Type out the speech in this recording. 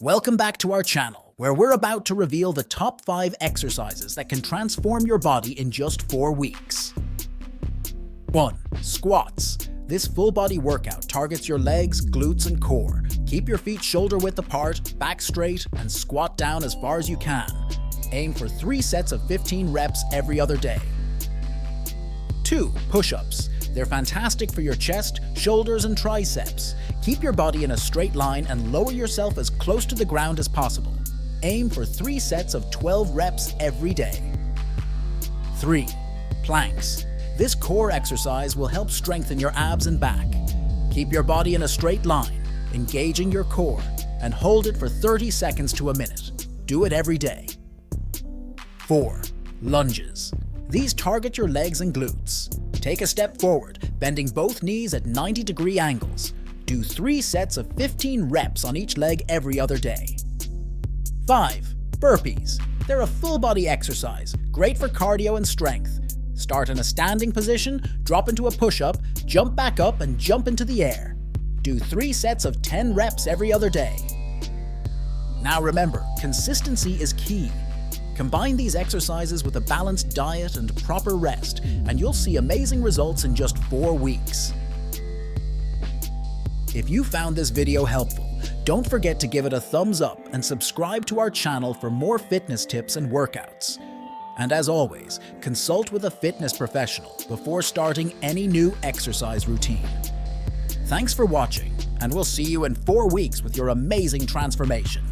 Welcome back to our channel, where we're about to reveal the top 5 exercises that can transform your body in just 4 weeks. 1. Squats. This full-body workout targets your legs, glutes, and core. Keep your feet shoulder-width apart, back straight, and squat down as far as you can. Aim for 3 sets of 15 reps every other day. 2. Push-ups. They're fantastic for your chest, shoulders, and triceps. Keep your body in a straight line and lower yourself as close to the ground as possible. Aim for 3 sets of 12 reps every day. 3. Planks. This core exercise will help strengthen your abs and back. Keep your body in a straight line, engaging your core, and hold it for 30 seconds to a minute. Do it every day. 4. Lunges. These target your legs and glutes. Take a step forward, bending both knees at 90-degree angles. Do 3 sets of 15 reps on each leg every other day. 5. Burpees. They're a full-body exercise, great for cardio and strength. Start in a standing position, drop into a push-up, jump back up, and jump into the air. Do 3 sets of 10 reps every other day. Now remember, consistency is key. Combine these exercises with a balanced diet and proper rest, and you'll see amazing results in just 4 weeks. If you found this video helpful, don't forget to give it a thumbs up and subscribe to our channel for more fitness tips and workouts. And as always, consult with a fitness professional before starting any new exercise routine. Thanks for watching, and we'll see you in 4 weeks with your amazing transformation.